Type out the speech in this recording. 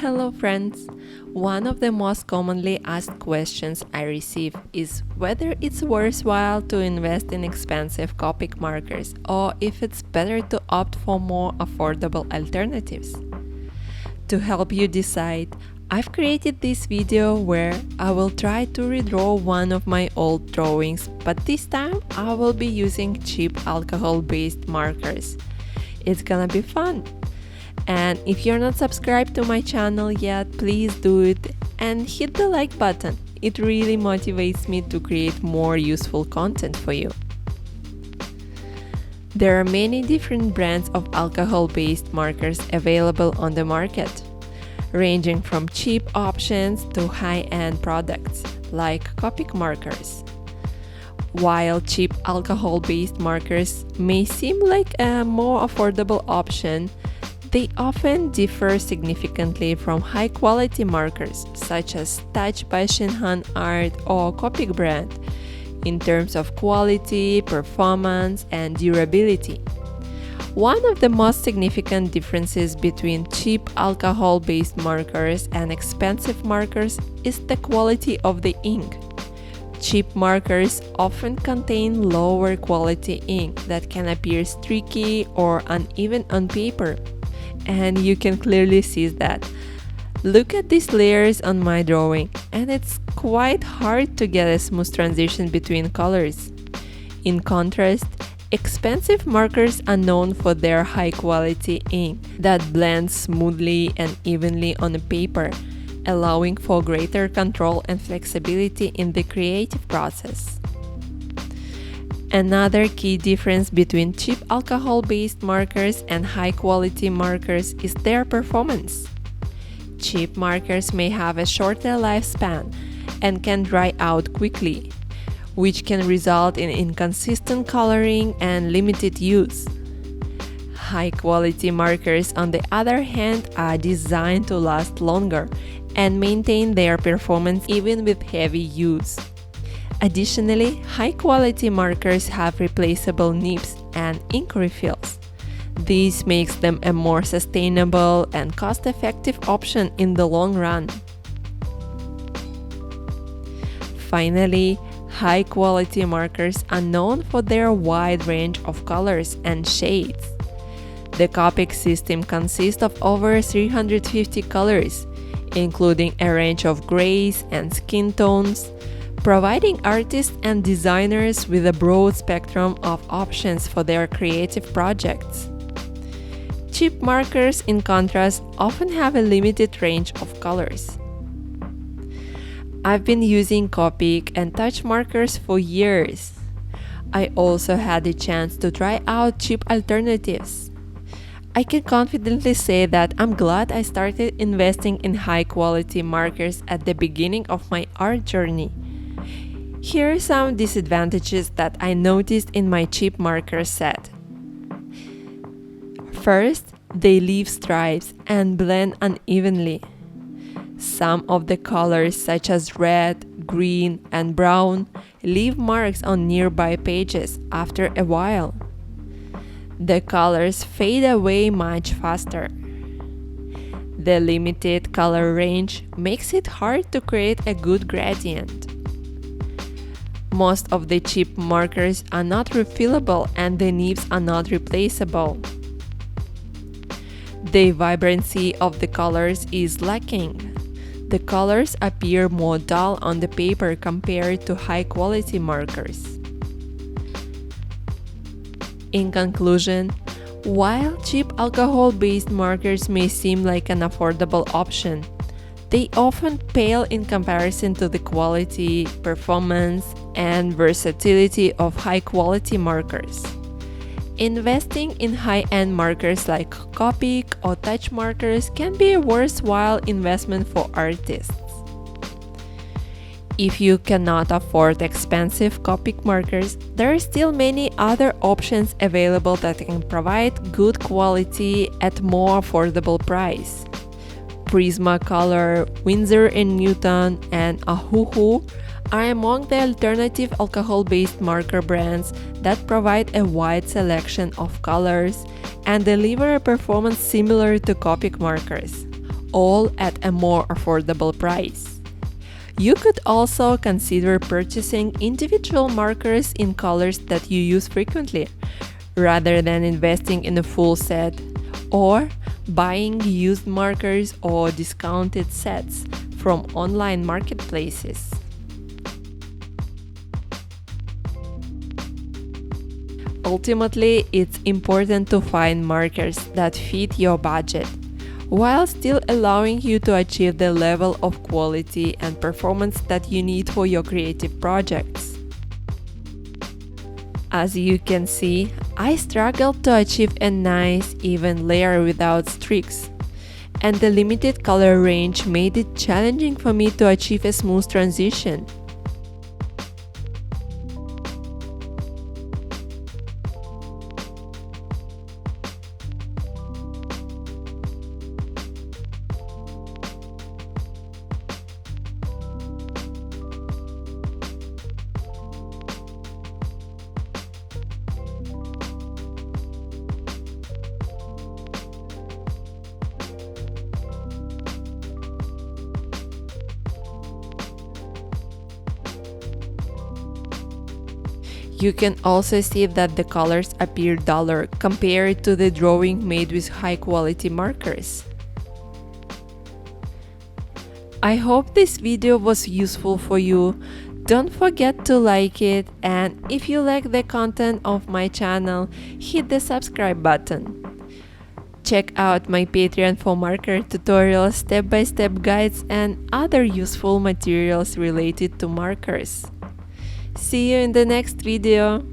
Hello friends! One of the most commonly asked questions I receive is whether it's worthwhile to invest in expensive Copic markers or if it's better to opt for more affordable alternatives. To help you decide, I've created this video where I will try to redraw one of my old drawings, but this time I will be using cheap alcohol-based markers. It's gonna be fun! And if you're not subscribed to my channel yet, please do it and hit the like button. It really motivates me to create more useful content for you. There are many different brands of alcohol-based markers available on the market, ranging from cheap options to high-end products like Copic markers. While cheap alcohol-based markers may seem like a more affordable option, they often differ significantly from high-quality markers such as Touch by Shinhan Art or Copic brand in terms of quality, performance, and durability. One of the most significant differences between cheap alcohol-based markers and expensive markers is the quality of the ink. Cheap markers often contain lower quality ink that can appear streaky or uneven on paper. And you can clearly see that. Look at these layers on my drawing, and it's quite hard to get a smooth transition between colors. In contrast, expensive markers are known for their high-quality ink that blends smoothly and evenly on a paper, allowing for greater control and flexibility in the creative process. Another key difference between cheap alcohol-based markers and high-quality markers is their performance. Cheap markers may have a shorter lifespan and can dry out quickly, which can result in inconsistent coloring and limited use. High-quality markers, on the other hand, are designed to last longer and maintain their performance even with heavy use. Additionally, high-quality markers have replaceable nibs and ink refills. This makes them a more sustainable and cost-effective option in the long run. Finally, high-quality markers are known for their wide range of colors and shades. The Copic system consists of over 350 colors, including a range of grays and skin tones, providing artists and designers with a broad spectrum of options for their creative projects. Cheap markers, in contrast, often have a limited range of colors. I've been using Copic and Touch markers for years. I also had the chance to try out cheap alternatives. I can confidently say that I'm glad I started investing in high-quality markers at the beginning of my art journey. Here are some disadvantages that I noticed in my cheap marker set. First, they leave stripes and blend unevenly. Some of the colors, such as red, green, and brown, leave marks on nearby pages after a while. The colors fade away much faster. The limited color range makes it hard to create a good gradient. Most of the cheap markers are not refillable and the nibs are not replaceable. The vibrancy of the colors is lacking. The colors appear more dull on the paper compared to high-quality markers. In conclusion, while cheap alcohol-based markers may seem like an affordable option, they often pale in comparison to the quality, performance, and versatility of high-quality markers. Investing in high-end markers like Copic or Touch markers can be a worthwhile investment for artists. If you cannot afford expensive Copic markers, there are still many other options available that can provide good quality at more affordable price. Prismacolor, Winsor & Newton, and Ohayo are among the alternative alcohol-based marker brands that provide a wide selection of colors and deliver a performance similar to Copic markers. all at a more affordable price. You could also consider purchasing individual markers in colors that you use frequently, rather than investing in a full set, or buying used markers or discounted sets from online marketplaces. Ultimately, it's important to find markers that fit your budget, while still allowing you to achieve the level of quality and performance that you need for your creative projects. As you can see, I struggled to achieve a nice, even layer without streaks, and the limited color range made it challenging for me to achieve a smooth transition. You can also see that the colors appear duller compared to the drawing made with high-quality markers. I hope this video was useful for you. Don't forget to like it, and if you like the content of my channel, hit the subscribe button. Check out my Patreon for marker tutorials, step-by-step guides, and other useful materials related to markers. See you in the next video.